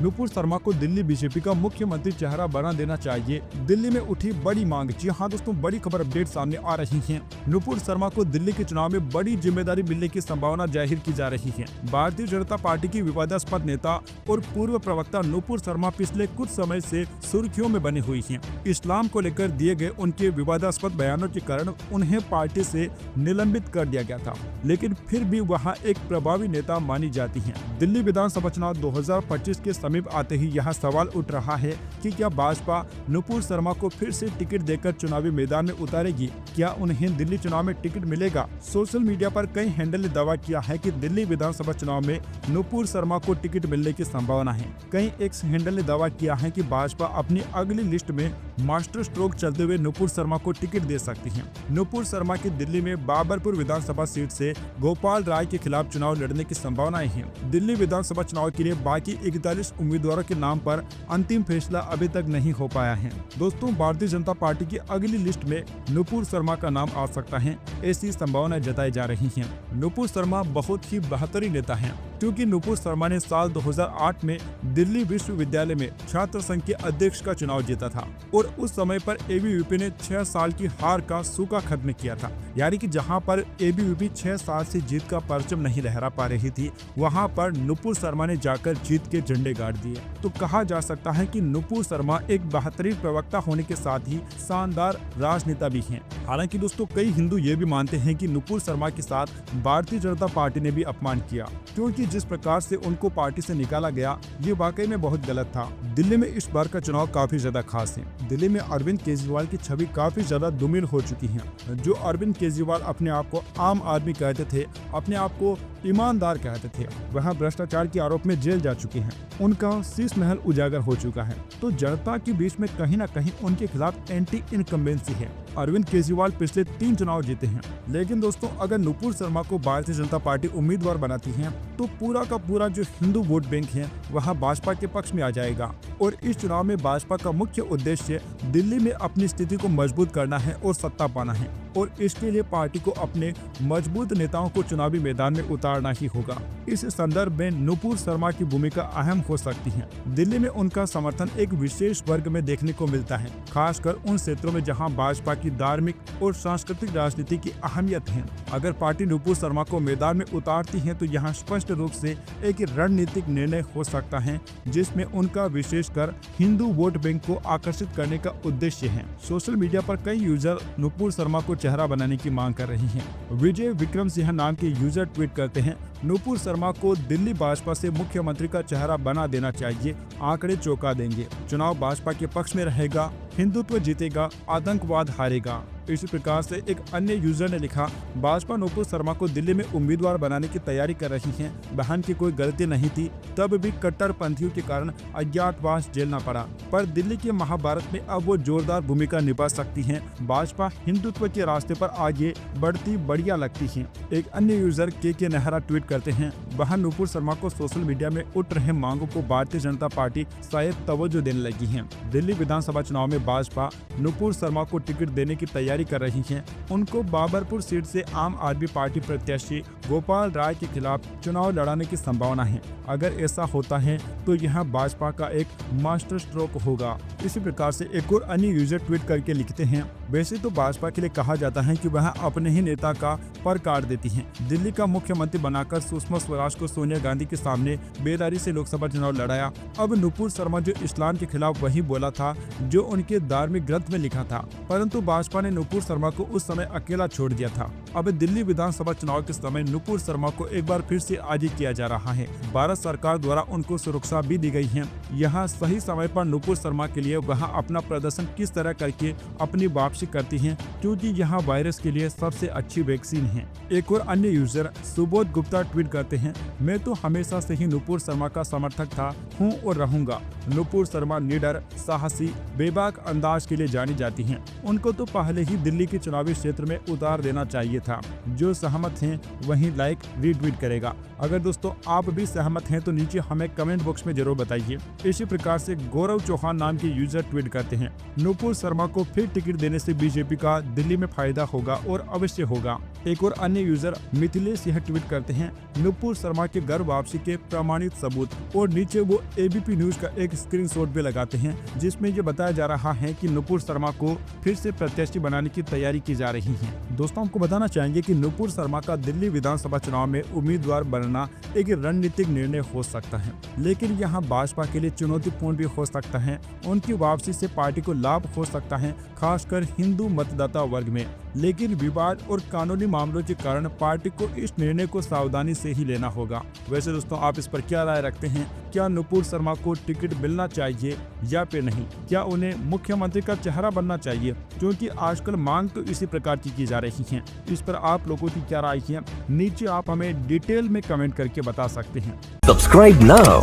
नुपुर शर्मा को दिल्ली बीजेपी का मुख्यमंत्री चेहरा बना देना चाहिए। दिल्ली में उठी बड़ी मांग। जी हाँ दोस्तों, बड़ी खबर अपडेट सामने आ रही है। नुपुर शर्मा को दिल्ली के चुनाव में बड़ी जिम्मेदारी मिलने की संभावना जाहिर की जा रही है। भारतीय जनता पार्टी की विवादास्पद नेता और पूर्व प्रवक्ता नुपुर शर्मा पिछले कुछ समय से सुर्खियों में बनी हुई हैं। इस्लाम को लेकर दिए गए उनके विवादास्पद बयानों के कारण उन्हें पार्टी से निलंबित कर दिया गया था, लेकिन फिर भी वह एक प्रभावी नेता मानी जाती हैं। दिल्ली विधानसभा चुनाव 2025 के समीप आते ही यह सवाल उठ रहा है कि क्या भाजपा नुपुर शर्मा को फिर से टिकट देकर चुनावी मैदान में उतारेगी? क्या उन्हें दिल्ली चुनाव में टिकट मिलेगा? सोशल मीडिया पर कई हैंडल ने दावा किया है कि दिल्ली विधानसभा चुनाव में नुपुर शर्मा को टिकट मिलने की संभावना है। कई एक्स हैंडल ने दावा किया है कि भाजपा अपनी अगली लिस्ट में मास्टर स्ट्रोक चलते हुए नुपुर शर्मा को टिकट दे सकती है। नुपुर शर्मा की दिल्ली में बाबरपुर विधानसभा सीट से गोपाल राय के खिलाफ चुनाव लड़ने की संभावनाएं हैं। दिल्ली विधानसभा चुनाव के लिए बाकी 41 उम्मीदवारों के नाम पर अंतिम फैसला अभी तक नहीं हो पाया है। दोस्तों, भारतीय जनता पार्टी की अगली लिस्ट में नुपुर शर्मा का नाम आ सकता है, ऐसी संभावनाएं जताई जा रही हैं। नुपुर शर्मा बहुत ही बेहतरीन नेता हैं, क्योंकि नुपुर शर्मा ने साल 2008 में दिल्ली विश्वविद्यालय में छात्र संघ के अध्यक्ष का चुनाव जीता था और उस समय पर एबीवीपी ने 6 साल की हार का सूखा खत्म किया था। यानी कि जहां पर एबीवीपी 6 साल से जीत का परचम नहीं लहरा पा रही थी, वहां पर नुपुर शर्मा ने जाकर जीत के झंडे गाड़ दिए। तो कहा जा सकता है कि नुपुर शर्मा एक बेहतरीन प्रवक्ता होने के साथ ही शानदार राजनेता भी हैं। हालांकि दोस्तों, कई हिंदू ये भी मानते हैं कि नुपुर शर्मा के साथ भारतीय जनता पार्टी ने भी अपमान किया, क्योंकि जिस प्रकार से उनको पार्टी से निकाला गया, ये वाकई में बहुत गलत था। दिल्ली में इस बार का चुनाव काफी ज्यादा खास है। दिल्ली में अरविंद केजरीवाल की छवि काफी ज्यादा धूमिल हो चुकी है। जो अरविंद केजरीवाल अपने आप को आम आदमी कहते थे, अपने आप को ईमानदार कहते थे, वह भ्रष्टाचार के आरोप में जेल जा चुके हैं। उनका शीश महल उजागर हो चुका है। तो जनता के बीच में कहीं न कहीं उनके खिलाफ एंटी इनकम्बेंसी है। अरविंद केजरीवाल पिछले 3 चुनाव जीते हैं, लेकिन दोस्तों, अगर नुपुर शर्मा को भारतीय जनता पार्टी उम्मीदवार बनाती है तो पूरा का पूरा जो हिंदू वोट बैंक है वह भाजपा के पक्ष में आ जाएगा। और इस चुनाव में भाजपा का मुख्य उद्देश्य दिल्ली में अपनी स्थिति को मजबूत करना है और सत्ता पाना है, और इसके लिए पार्टी को अपने मजबूत नेताओं को चुनावी मैदान में उतारना ही होगा। इस संदर्भ में नुपुर शर्मा की भूमिका अहम हो सकती है। दिल्ली में उनका समर्थन एक विशेष वर्ग में देखने को मिलता है, खासकर उन क्षेत्रों में जहां भाजपा की धार्मिक और सांस्कृतिक राजनीति की अहमियत है। अगर पार्टी नुपुर शर्मा को मैदान में उतारती है तो यहाँ स्पष्ट रूप से एक रणनीतिक निर्णय हो सकता है, जिसमें उनका विशेषकर हिंदू वोट बैंक को आकर्षित करने का उद्देश्य है। सोशल मीडिया पर कई यूजर नुपुर शर्मा को चेहरा बनाने की मांग कर रही हैं। विजय विक्रम सिंह नाम के यूजर ट्वीट करते हैं, नुपुर शर्मा को दिल्ली भाजपा से मुख्यमंत्री का चेहरा बना देना चाहिए, आंकड़े चौंका देंगे। चुनाव भाजपा के पक्ष में रहेगा, हिंदुत्व जीतेगा, आतंकवाद हारेगा। इसी प्रकार से एक अन्य यूजर ने लिखा, भाजपा नुपुर शर्मा को दिल्ली में उम्मीदवार बनाने की तैयारी कर रही है। बहन की कोई गलती नहीं थी, तब भी कट्टरपंथियों के कारण अज्ञातवास झेलना पड़ा, पर दिल्ली के महाभारत में अब वो जोरदार भूमिका निभा सकती हैं। भाजपा हिंदुत्व के रास्ते पर आगे बढ़ती बढ़िया लगती है। एक अन्य यूजर के नेहरा ट्वीट करते हैं, बहन नुपुर शर्मा को सोशल मीडिया में उठ रहे मांगों को भारतीय जनता पार्टी शायद तवज्जो देने लगी है। दिल्ली विधानसभा चुनाव में भाजपा नुपुर शर्मा को टिकट देने की तैयारी कर रही है। उनको बाबरपुर सीट से आम आदमी पार्टी प्रत्याशी गोपाल राय के खिलाफ चुनाव लड़ाने की संभावना है। अगर ऐसा होता है तो यह भाजपा का एक मास्टर स्ट्रोक होगा। इसी प्रकार से एक और अन्य यूजर ट्वीट करके लिखते हैं, वैसे तो भाजपा के लिए कहा जाता है कि वह अपने ही नेता का पर काट देती है। दिल्ली का मुख्यमंत्री बनाकर सुषमा स्वराज को सोनिया गांधी के सामने बेदारी से लोकसभा चुनाव लड़ाया। अब नुपुर शर्मा जो इस्लाम के खिलाफ वही बोला था जो उनके धार्मिक ग्रंथ में लिखा था, परंतु भाजपा ने नुपुर शर्मा को उस समय अकेला छोड़ दिया था। अब दिल्ली विधानसभा चुनाव के समय नुपुर शर्मा को एक बार फिर से आजी किया जा रहा है। भारत सरकार द्वारा उनको सुरक्षा भी दी गई है। यहाँ सही समय पर नुपुर शर्मा के लिए वह अपना प्रदर्शन किस तरह करके अपनी वापसी करती हैं, क्योंकि यहाँ वायरस के लिए सबसे अच्छी वैक्सीन है। एक और अन्य यूजर सुबोध गुप्ता ट्वीट करते हैं, मैं तो हमेशा से ही नुपुर शर्मा का समर्थक था, हूँ और रहूंगा। नुपुर शर्मा निडर, साहसी, बेबाक अंदाज के लिए जानी जाती हैं। उनको तो पहले ही दिल्ली के चुनावी क्षेत्र में उतार देना चाहिए था। जो सहमत हैं वहीं लाइक रीट्वीट करेगा। अगर दोस्तों आप भी सहमत हैं तो नीचे हमें कमेंट बॉक्स में जरूर बताइए। इसी प्रकार से गौरव चौहान नाम के यूजर ट्वीट करते हैं, नुपुर शर्मा को फिर टिकट देने से बीजेपी का दिल्ली में फायदा होगा और अवश्य होगा। एक और अन्य यूजर मिथिलेश यह ट्वीट करते हैं, नुपुर शर्मा के घर वापसी के प्रमाणित सबूत, और नीचे वो एबीपी न्यूज का एक स्क्रीनशॉट भी लगाते हैं जिसमें ये बताया जा रहा है कि नुपुर शर्मा को फिर से प्रत्याशी बनाने की तैयारी की जा रही है। दोस्तों आपको बताना चाहेंगे कि नुपुर शर्मा का दिल्ली विधानसभा चुनाव में उम्मीदवार बनना एक रणनीतिक निर्णय हो सकता है, लेकिन यहाँ भाजपा के लिए चुनौतीपूर्ण भी हो सकता है। उनकी वापसी से पार्टी को लाभ हो सकता है, खासकर हिंदू मतदाता वर्ग में, लेकिन विवाद और कानूनी मामलों के कारण पार्टी को इस निर्णय को सावधानी से ही लेना होगा। वैसे दोस्तों आप इस पर क्या राय रखते हैं? क्या नुपुर शर्मा को टिकट मिलना चाहिए या फिर नहीं? क्या उन्हें मुख्यमंत्री का चेहरा बनना चाहिए? क्योंकि आजकल मांग तो इसी प्रकार की जा रही है। इस पर आप लोगों की क्या राय है? नीचे आप हमें डिटेल में कमेंट करके बता सकते हैं। Subscribe now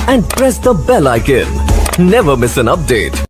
and press the bell icon. Never miss an update.